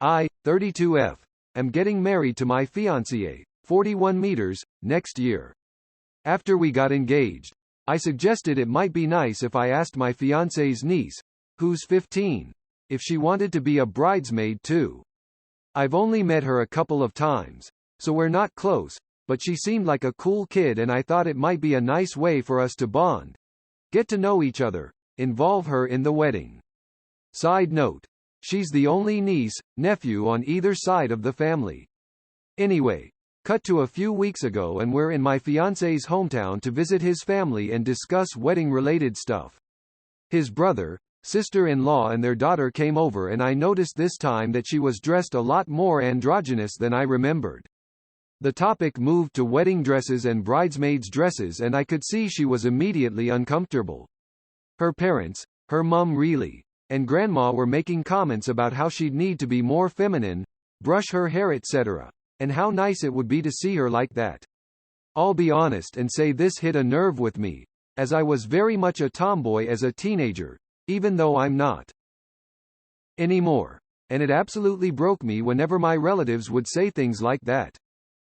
I, 32F, am getting married to my fiancée, 41 meters, next year. After we got engaged, I suggested it might be nice if I asked my fiancée's niece, who's 15, if she wanted to be a bridesmaid too. I've only met her a couple of times, so we're not close, but she seemed like a cool kid and I thought it might be a nice way for us to bond. Get to know each other, involve her in the wedding. Side note. She's the only niece, nephew on either side of the family. Anyway, cut to a few weeks ago and we're in my fiancé's hometown to visit his family and discuss wedding-related stuff. His brother, sister-in-law and their daughter came over and I noticed this time that she was dressed a lot more androgynous than I remembered. The topic moved to wedding dresses and bridesmaids' dresses and I could see she was immediately uncomfortable. Her parents, her mum really, and grandma were making comments about how she'd need to be more feminine, brush her hair etc., and how nice it would be to see her like that. I'll be honest and say this hit a nerve with me, as I was very much a tomboy as a teenager, even though I'm not anymore, and it absolutely broke me whenever my relatives would say things like that.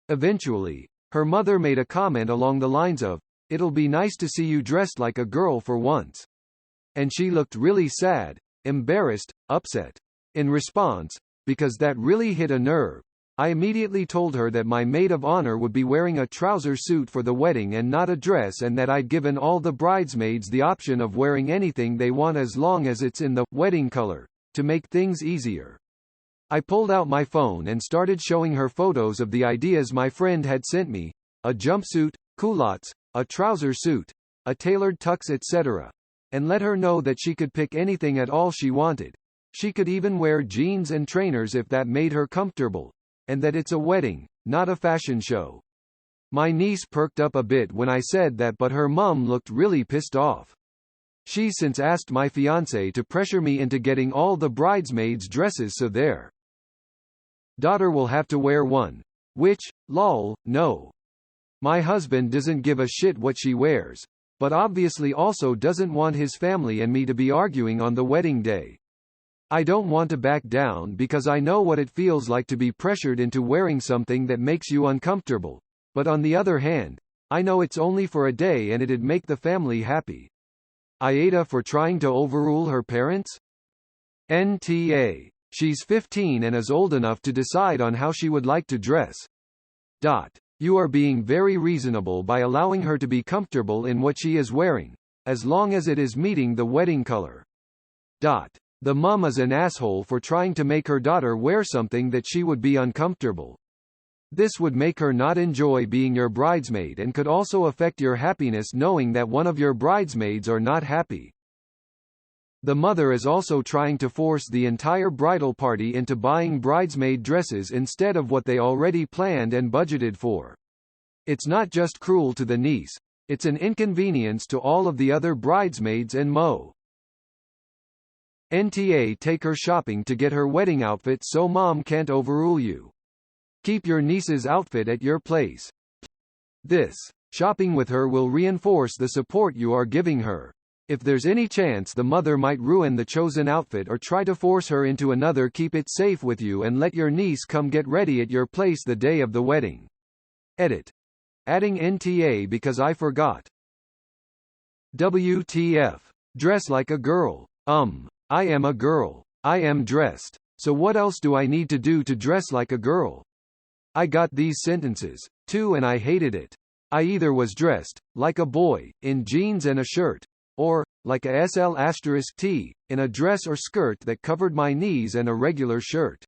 Eventually, her mother made a comment along the lines of, "It'll be nice to see you dressed like a girl for once." And she looked really sad, embarrassed, upset. In response, because that really hit a nerve, I immediately told her that my maid of honor would be wearing a trouser suit for the wedding and not a dress and that I'd given all the bridesmaids the option of wearing anything they want as long as it's in the wedding color, to make things easier. I pulled out my phone and started showing her photos of the ideas my friend had sent me, a jumpsuit, culottes, a trouser suit, a tailored tux etc., and let her know that she could pick anything at all she wanted. She could even wear jeans and trainers if that made her comfortable, and that it's a wedding, not a fashion show. My niece perked up a bit when I said that, but her mum looked really pissed off. She's since asked my fiancé to pressure me into getting all the bridesmaids' dresses so their daughter will have to wear one. Which, lol, no. My husband doesn't give a shit what she wears, but obviously also doesn't want his family and me to be arguing on the wedding day. I don't want to back down because I know what it feels like to be pressured into wearing something that makes you uncomfortable, but on the other hand, I know it's only for a day and it'd make the family happy. IATA for trying to overrule her parents? NTA. She's 15 and is old enough to decide on how she would like to dress. You are being very reasonable by allowing her to be comfortable in what she is wearing, as long as it is meeting the wedding color. The mum is an asshole for trying to make her daughter wear something that she would be uncomfortable. This would make her not enjoy being your bridesmaid and could also affect your happiness knowing that one of your bridesmaids are not happy. The mother is also trying to force the entire bridal party into buying bridesmaid dresses instead of what they already planned and budgeted for. It's not just cruel to the niece, it's an inconvenience to all of the other bridesmaids and NTA take her shopping to get her wedding outfit so mom can't overrule you. Keep your niece's outfit at your place. This shopping with her will reinforce the support you are giving her. If there's any chance the mother might ruin the chosen outfit or try to force her into another, keep it safe with you and let your niece come get ready at your place the day of the wedding. Edit. Adding NTA because I forgot. WTF. Dress like a girl. I am a girl. I am dressed. So what else do I need to do to dress like a girl? I got these sentences, too, and I hated it. I either was dressed, like a boy, in jeans and a shirt, or, like a SL*T, in a dress or skirt that covered my knees and a regular shirt.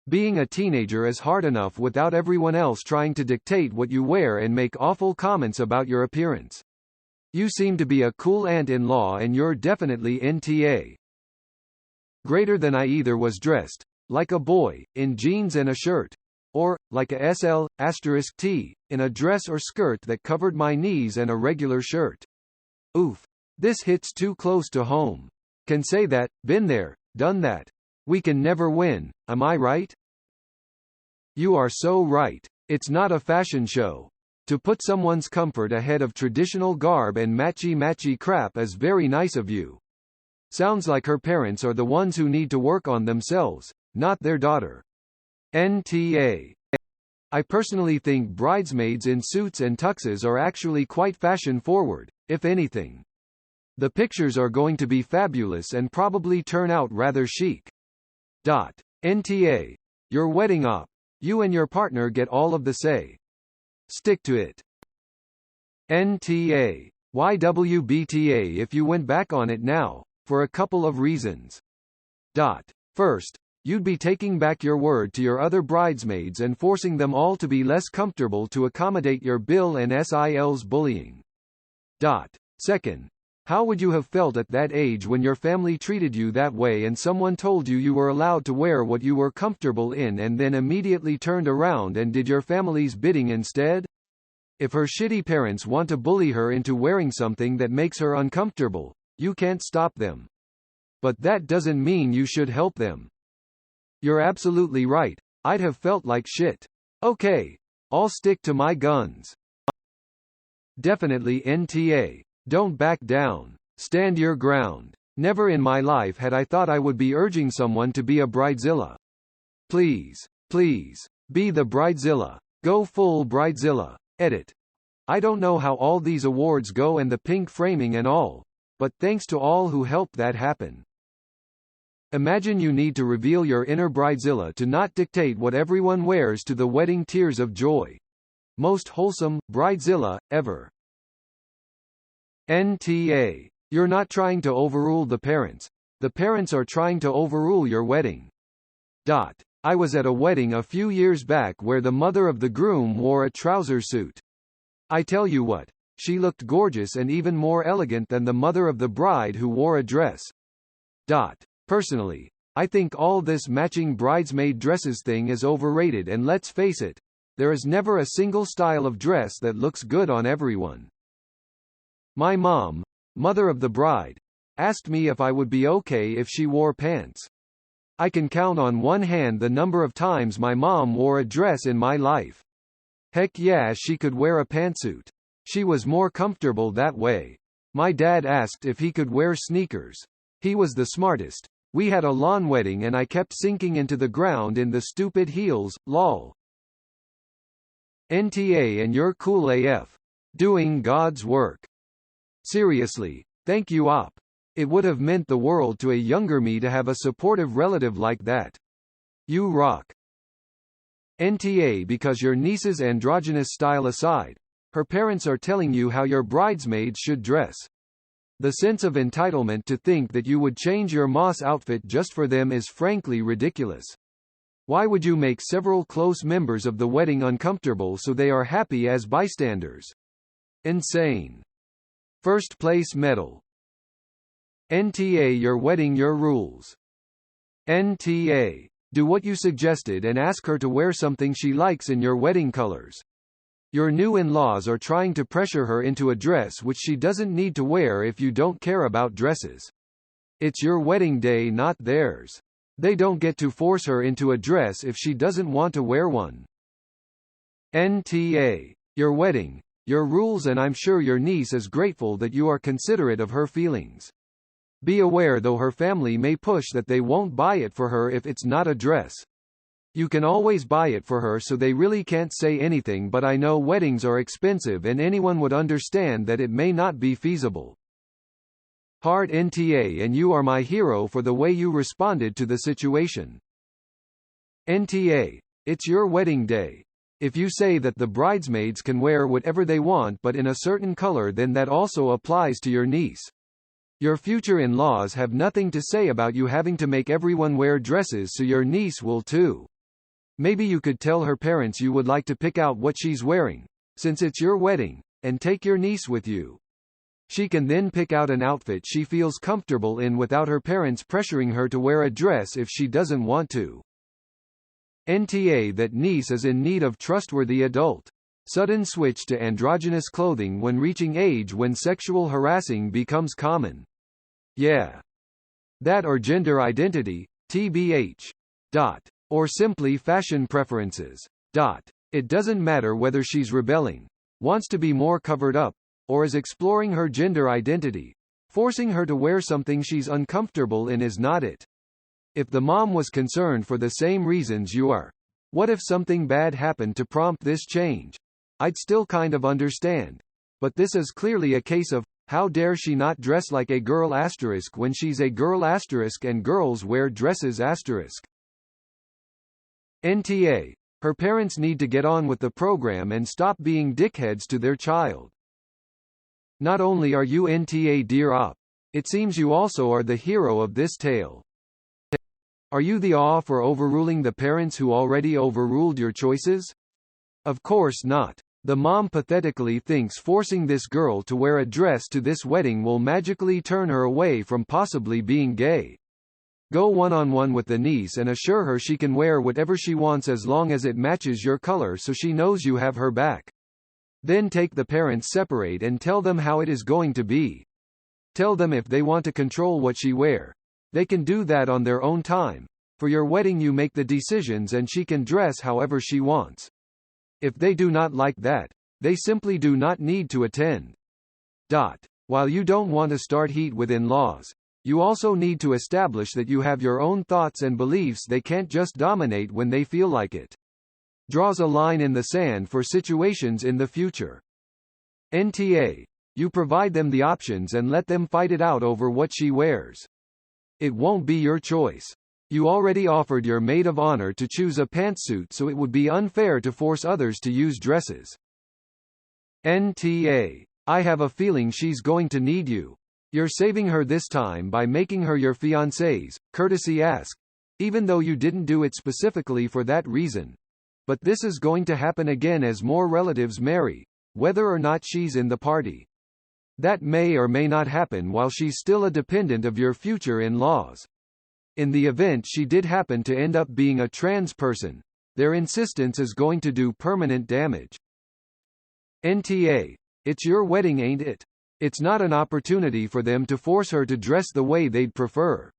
Being a teenager is hard enough without everyone else trying to dictate what you wear and make awful comments about your appearance. You seem to be a cool aunt-in-law and you're definitely NTA. Greater than I either was dressed, like a boy, in jeans and a shirt, or, like a SL*T, in a dress or skirt that covered my knees and a regular shirt. Oof. This hits too close to home. Can say that, been there, done that. We can never win, am I right? You are so right. It's not a fashion show. To put someone's comfort ahead of traditional garb and matchy-matchy crap is very nice of you. Sounds like her parents are the ones who need to work on themselves, not their daughter. NTA. I personally think bridesmaids in suits and tuxes are actually quite fashion-forward, if anything. The pictures are going to be fabulous and probably turn out rather chic. NTA. Your wedding op. You and your partner get all of the say. Stick to it. NTA. YWBTA if you went back on it now, for a couple of reasons. First, you'd be taking back your word to your other bridesmaids and forcing them all to be less comfortable to accommodate your Bill and SIL's bullying. Second, how would you have felt at that age when your family treated you that way and someone told you you were allowed to wear what you were comfortable in and then immediately turned around and did your family's bidding instead? If her shitty parents want to bully her into wearing something that makes her uncomfortable, you can't stop them. But that doesn't mean you should help them. You're absolutely right, I'd have felt like shit. Okay, I'll stick to my guns. Definitely NTA. Don't back down. Stand your ground. Never in my life had I thought I would be urging someone to be a bridezilla. Please, please, be the bridezilla. Go full bridezilla. Edit. I don't know how all these awards go and the pink framing and all, but thanks to all who helped that happen. Imagine you need to reveal your inner bridezilla to not dictate what everyone wears to the wedding tears of joy. Most wholesome bridezilla ever. NTA. You're not trying to overrule the parents. The parents are trying to overrule your wedding. I was at a wedding a few years back where the mother of the groom wore a trouser suit. I tell you what, she looked gorgeous and even more elegant than the mother of the bride who wore a dress. Personally, I think all this matching bridesmaid dresses thing is overrated and let's face it, there is never a single style of dress that looks good on everyone. My mom, mother of the bride, asked me if I would be okay if she wore pants. I can count on one hand the number of times my mom wore a dress in my life. Heck yeah, she could wear a pantsuit. She was more comfortable that way. My dad asked if he could wear sneakers. He was the smartest. We had a lawn wedding and I kept sinking into the ground in the stupid heels, lol. NTA and you're cool AF. Doing God's work. Seriously, thank you op. It would have meant the world to a younger me to have a supportive relative like that. You rock. NTA because your niece's androgynous style aside, her parents are telling you how your bridesmaids should dress. The sense of entitlement to think that you would change your moss outfit just for them is frankly ridiculous. Why would you make several close members of the wedding uncomfortable so they are happy as bystanders? Insane. First place medal. NTA your wedding your rules. NTA. Do what you suggested and ask her to wear something she likes in your wedding colors. Your new in-laws are trying to pressure her into a dress which she doesn't need to wear if you don't care about dresses. It's your wedding day, not theirs. They don't get to force her into a dress if she doesn't want to wear one. NTA. Your wedding, your rules, and I'm sure your niece is grateful that you are considerate of her feelings. Be aware though her family may push that they won't buy it for her if it's not a dress. You can always buy it for her so they really can't say anything, but I know weddings are expensive and anyone would understand that it may not be feasible. Hard NTA and you are my hero for the way you responded to the situation. NTA. It's your wedding day. If you say that the bridesmaids can wear whatever they want but in a certain color, then that also applies to your niece. Your future in-laws have nothing to say about you having to make everyone wear dresses, so your niece will too. Maybe you could tell her parents you would like to pick out what she's wearing, since it's your wedding, and take your niece with you. She can then pick out an outfit she feels comfortable in without her parents pressuring her to wear a dress if she doesn't want to. NTA that niece is in need of trustworthy adult. Sudden switch to androgynous clothing when reaching age when sexual harassing becomes common. Yeah. That or gender identity, TBH. Or simply fashion preferences. It doesn't matter whether she's rebelling, wants to be more covered up, or is exploring her gender identity. Forcing her to wear something she's uncomfortable in is not it. If the mom was concerned for the same reasons you are, what if something bad happened to prompt this change? I'd still kind of understand. But this is clearly a case of, how dare she not dress like a girl asterisk when she's a girl asterisk and girls wear dresses asterisk. NTA. Her parents need to get on with the program and stop being dickheads to their child. Not only are you NTA dear op, it seems you also are the hero of this tale. Are you the awe for overruling the parents who already overruled your choices? Of course not. The mom pathetically thinks forcing this girl to wear a dress to this wedding will magically turn her away from possibly being gay. Go one-on-one with the niece and assure her she can wear whatever she wants as long as it matches your color so she knows you have her back. Then take the parents separate and tell them how it is going to be. Tell them if they want to control what she wear, they can do that on their own time. For your wedding you make the decisions and she can dress however she wants. If they do not like that, they simply do not need to attend. While you don't want to start heat with in-laws, you also need to establish that you have your own thoughts and beliefs they can't just dominate when they feel like it. Draws a line in the sand for situations in the future. NTA. You provide them the options and let them fight it out over what she wears. It won't be your choice. You already offered your maid of honor to choose a pantsuit, so it would be unfair to force others to use dresses. NTA. I have a feeling she's going to need you. You're saving her this time by making her your fiancé's courtesy ask, even though you didn't do it specifically for that reason. But this is going to happen again as more relatives marry, whether or not she's in the party. That may or may not happen while she's still a dependent of your future in-laws. In the event she did happen to end up being a trans person, their insistence is going to do permanent damage. NTA. It's your wedding, ain't it? It's not an opportunity for them to force her to dress the way they'd prefer.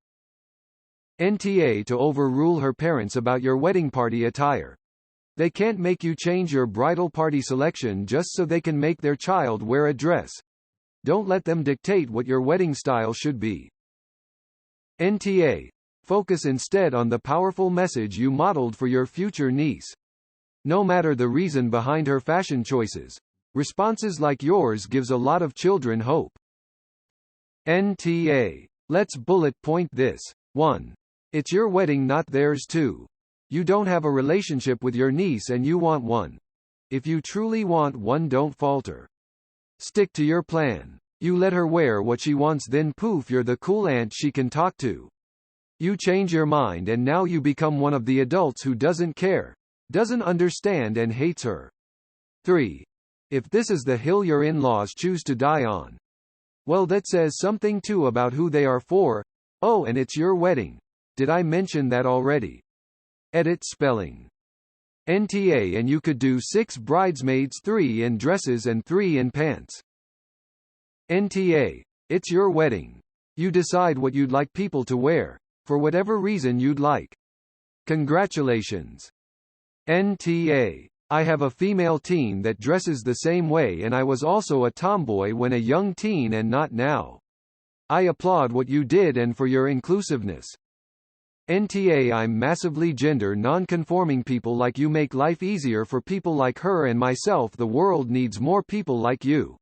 NTA. To overrule her parents about your wedding party attire. They can't make you change your bridal party selection just so they can make their child wear a dress. Don't let them dictate what your wedding style should be. NTA. Focus instead on the powerful message you modeled for your future niece. No matter the reason behind her fashion choices, responses like yours gives a lot of children hope. NTA. Let's bullet point this. 1. It's your wedding, not theirs. 2. You don't have a relationship with your niece and you want one. If you truly want one, don't falter. Stick to your plan. You let her wear what she wants, then poof, you're the cool aunt she can talk to. You change your mind and now you become one of the adults who doesn't care, doesn't understand and hates her. 3. If this is the hill your in-laws choose to die on, well, that says something too about who they are for. Oh, and it's your wedding. Did I mention that already? Edit spelling. NTA. And you could do 6 bridesmaids, 3 in dresses and 3 in pants. NTA. It's your wedding. You decide what you'd like people to wear, for whatever reason you'd like. Congratulations. NTA. I have a female teen that dresses the same way and I was also a tomboy when a young teen and not now. I applaud what you did and for your inclusiveness. NTA. I'm massively gender non-conforming. People like you make life easier for people like her and myself. The world needs more people like you.